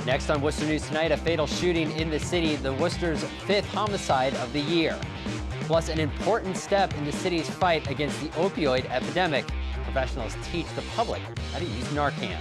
Next on Worcester News Tonight, a fatal shooting in the city, the Worcester's 5th homicide of the year. Plus, an important step in the city's fight against the opioid epidemic. Professionals teach the public how to use Narcan.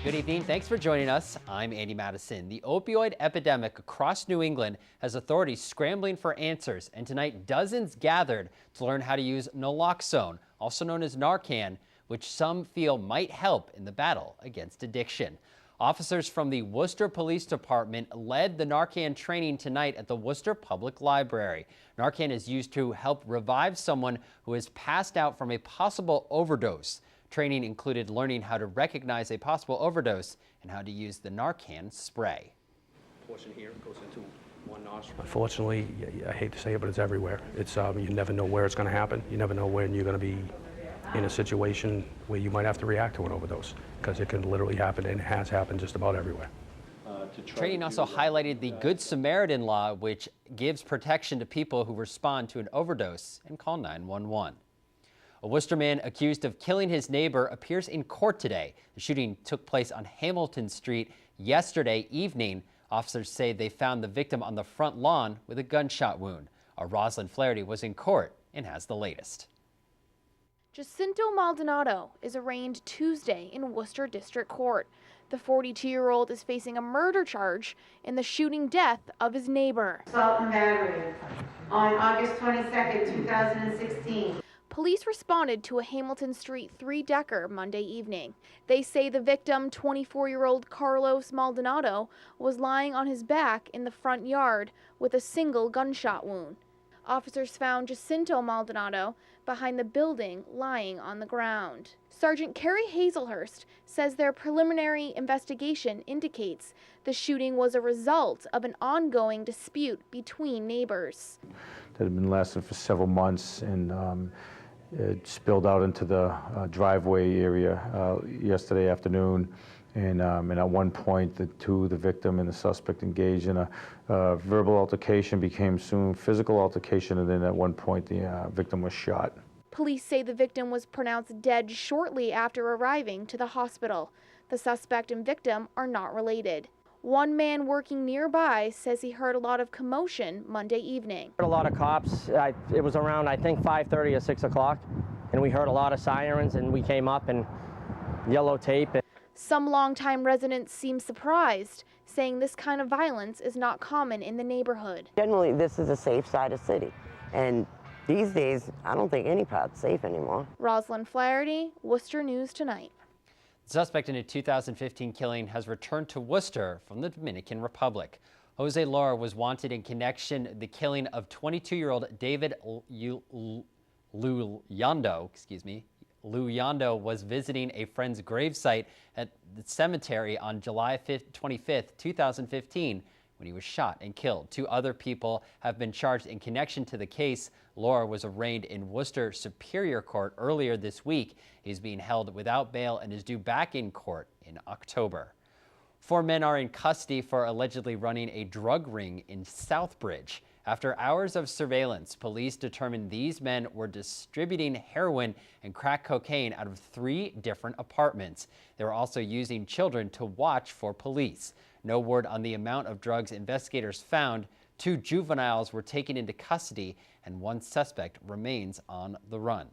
Good evening. Thanks for joining us. I'm Andy Madison. The opioid epidemic across New England has authorities scrambling for answers, and tonight dozens gathered to learn how to use naloxone, also known as Narcan, which some feel might help in the battle against addiction. Officers from the Worcester Police Department led the Narcan training tonight at the Worcester Public Library. Narcan is used to help revive someone who has passed out from a possible overdose. Training included learning how to recognize a possible overdose and how to use the Narcan spray. Portion here goes into one nostril. Unfortunately, I hate to say it, but it's everywhere. It's you never know where it's going to happen. You never know when you're going to be in a situation where you might have to react to an overdose, because it can literally happen, and it has happened just about everywhere. Training also highlighted the Good Samaritan law, which gives protection to people who respond to an overdose and call 911. A Worcester man accused of killing his neighbor appears in court today. The shooting took place on Hamilton Street yesterday evening. Officers say they found the victim on the front lawn with a gunshot wound. Rosalind Flaherty was in court and has the latest. Jacinto Maldonado is arraigned Tuesday in Worcester District Court. The 42-year-old is facing a murder charge in the shooting death of his neighbor. Assault and battery on August 22nd, 2016. Police responded to a Hamilton Street three-decker Monday evening. They say the victim, 24-year-old Carlos Maldonado, was lying on his back in the front yard with a single gunshot wound. Officers found Jacinto Maldonado behind the building, lying on the ground. Sergeant Carrie Hazelhurst says their preliminary investigation indicates the shooting was a result of an ongoing dispute between neighbors. That had been lasting for several months, and it spilled out into the driveway area yesterday afternoon. And at one point, the victim and the suspect engaged in a verbal altercation, became soon physical altercation, and then at one point the victim was shot. Police say the victim was pronounced dead shortly after arriving to the hospital. The suspect and victim are not related. One man working nearby says he heard a lot of commotion Monday evening. A lot of cops. It was around, I think, 5:30 or 6 o'clock, and we heard a lot of sirens, and we came up and yellow tape. Some longtime residents seem surprised, saying this kind of violence is not common in the neighborhood. Generally, this is a safe side of the city, and these days, I don't think any part's safe anymore. Rosalind Flaherty, Worcester News Tonight. The suspect in a 2015 killing has returned to Worcester from the Dominican Republic. Jose Lara was wanted in connection to the killing of 22-year-old David Luyando. Luyando was visiting a friend's gravesite at the cemetery on July 25th, 2015, when he was shot and killed. 2 other people have been charged in connection to the case. Lara was arraigned in Worcester Superior Court earlier this week. He's being held without bail and is due back in court in October. 4 men are in custody for allegedly running a drug ring in Southbridge. After hours of surveillance, police determined these men were distributing heroin and crack cocaine out of 3 different apartments. They were also using children to watch for police. No word on the amount of drugs investigators found. 2 juveniles were taken into custody, and 1 suspect remains on the run.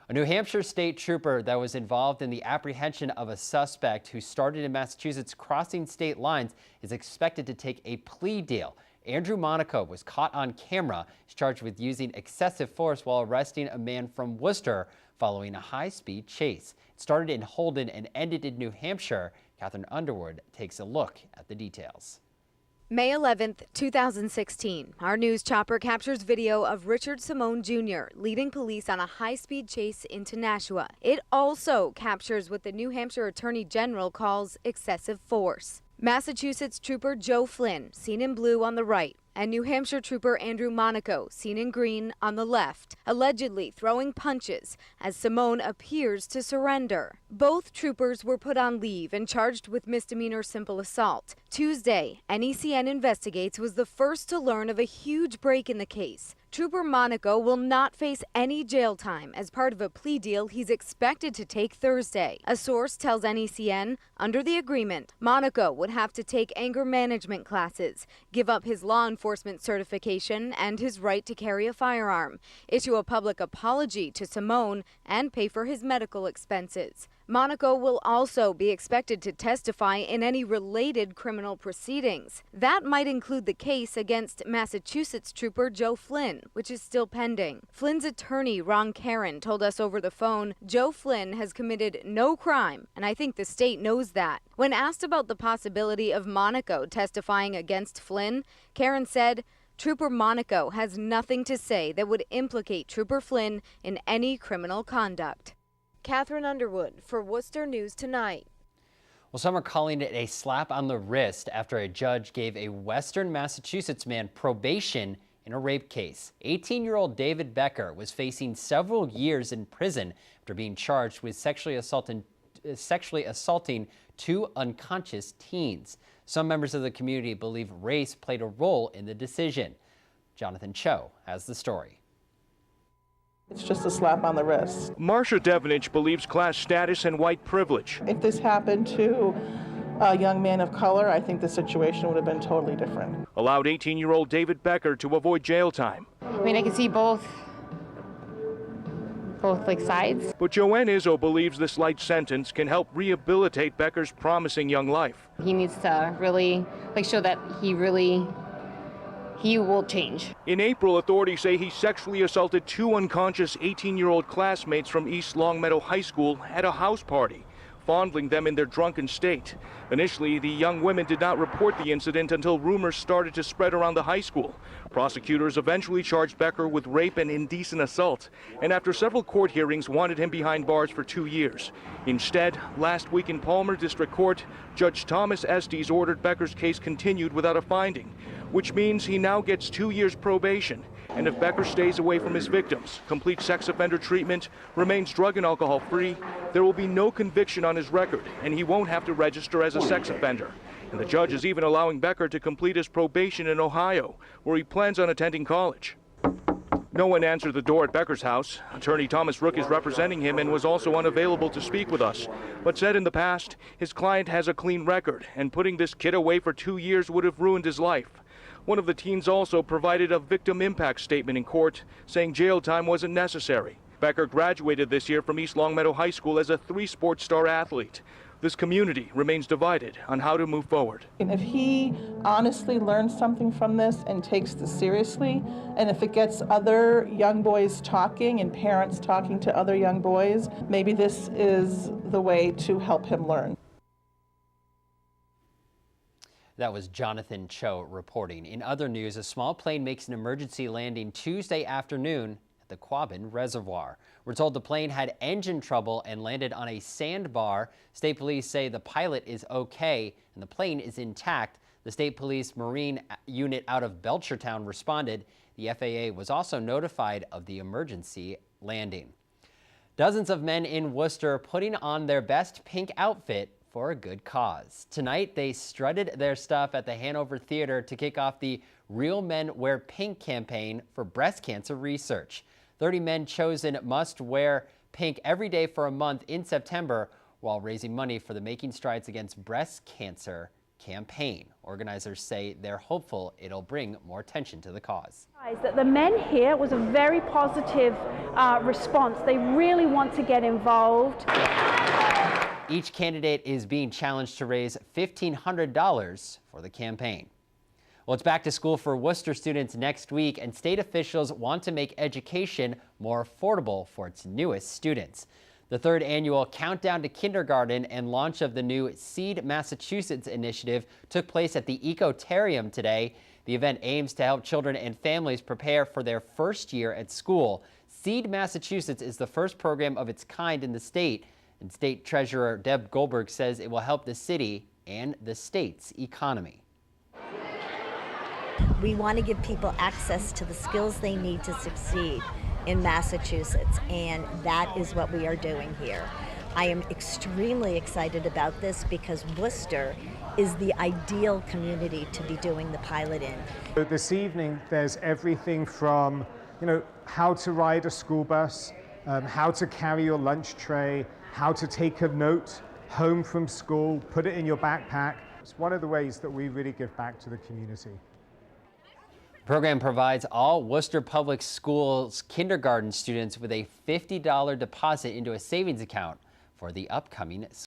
A New Hampshire state trooper that was involved in the apprehension of a suspect who started in Massachusetts crossing state lines is expected to take a plea deal. Andrew Monaco was caught on camera. He's charged with using excessive force while arresting a man from Worcester following a high-speed chase. It started in Holden and ended in New Hampshire. Catherine Underwood takes a look at the details. May 11th, 2016. Our news chopper captures video of Richard Simone Jr. leading police on a high-speed chase into Nashua. It also captures what the New Hampshire Attorney General calls excessive force. Massachusetts trooper Joe Flynn, seen in blue on the right, and New Hampshire trooper Andrew Monaco, seen in green on the left, allegedly throwing punches as Simone appears to surrender. Both troopers were put on leave and charged with misdemeanor simple assault. Tuesday, NECN Investigates was the first to learn of a huge break in the case. Trooper Monaco will not face any jail time as part of a plea deal he's expected to take Thursday. A source tells NECN, under the agreement, Monaco would have to take anger management classes, give up his law enforcement certification and his right to carry a firearm, issue a public apology to Simone, and pay for his medical expenses. Monaco will also be expected to testify in any related criminal proceedings. That might include the case against Massachusetts trooper Joe Flynn, which is still pending. Flynn's attorney, Ron Caron, told us over the phone Joe Flynn has committed no crime, and I think the state knows that. When asked about the possibility of Monaco testifying against Flynn, Caron said, Trooper Monaco has nothing to say that would implicate Trooper Flynn in any criminal conduct. Catherine Underwood for Worcester News Tonight. Well, some are calling it a slap on the wrist after a judge gave a Western Massachusetts man probation in a rape case. 18-year-old David Becker was facing several years in prison after being charged with sexually assaulting two unconscious teens. Some members of the community believe race played a role in the decision. Jonathan Cho has the story. It's just a slap on the wrist. Marsha Devenich believes class status and white privilege. If this happened to a young man of color, I think the situation would have been totally different. Allowed 18-year-old David Becker to avoid jail time. I mean, I can see both sides. But Joanne Izzo believes this light sentence can help rehabilitate Becker's promising young life. He needs to really show that he will change. In April, authorities say he sexually assaulted two unconscious 18-year-old classmates from East Longmeadow High School at a house party, fondling them in their drunken state. Initially, the young women did not report the incident until rumors started to spread around the high school. Prosecutors eventually charged Becker with rape and indecent assault, and after several court hearings, wanted him behind bars for 2 years. Instead, last week in Palmer District Court, Judge Thomas Estes ordered Becker's case continued without a finding, which means he now gets 2 years probation. And if Becker stays away from his victims, completes sex offender treatment, remains drug and alcohol free, there will be no conviction on his record, and he won't have to register as a sex offender. And the judge is even allowing Becker to complete his probation in Ohio, where he plans on attending college. No one answered the door at Becker's house. Attorney Thomas Rook is representing him and was also unavailable to speak with us, but said in the past his client has a clean record, and putting this kid away for 2 years would have ruined his life. One of the teens also provided a victim impact statement in court, saying jail time wasn't necessary. Becker graduated this year from East Longmeadow High School as a 3-sport star athlete. This community remains divided on how to move forward. And if he honestly learns something from this and takes this seriously, and if it gets other young boys talking and parents talking to other young boys, maybe this is the way to help him learn. That was Jonathan Cho reporting. In other news, a small plane makes an emergency landing Tuesday afternoon at the Quabbin Reservoir. We're told the plane had engine trouble and landed on a sandbar. State police say the pilot is okay and the plane is intact. The State Police Marine unit out of Belchertown responded. The FAA was also notified of the emergency landing. Dozens of men in Worcester putting on their best pink outfit for a good cause. Tonight, they strutted their stuff at the Hanover Theater to kick off the Real Men Wear Pink campaign for breast cancer research. 30 men chosen must wear pink every day for a month in September while raising money for the Making Strides Against Breast Cancer campaign. Organizers say they're hopeful it'll bring more attention to the cause. That the men here was a very positive response. They really want to get involved. Each candidate is being challenged to raise $1,500 for the campaign. Well, it's back to school for Worcester students next week, and state officials want to make education more affordable for its newest students. The third annual Countdown to Kindergarten and launch of the new Seed Massachusetts initiative took place at the Ecotarium today. The event aims to help children and families prepare for their first year at school. Seed Massachusetts is the first program of its kind in the state, and State Treasurer Deb Goldberg says it will help the city and the state's economy. We want to give people access to the skills they need to succeed in Massachusetts, and that is what we are doing here. I am extremely excited about this because Worcester is the ideal community to be doing the pilot in. This evening, there's everything from how to ride a school bus, how to carry your lunch tray, how to take a note home from school, put it in your backpack. It's one of the ways that we really give back to the community. The program provides all Worcester Public Schools kindergarten students with a $50 deposit into a savings account for the upcoming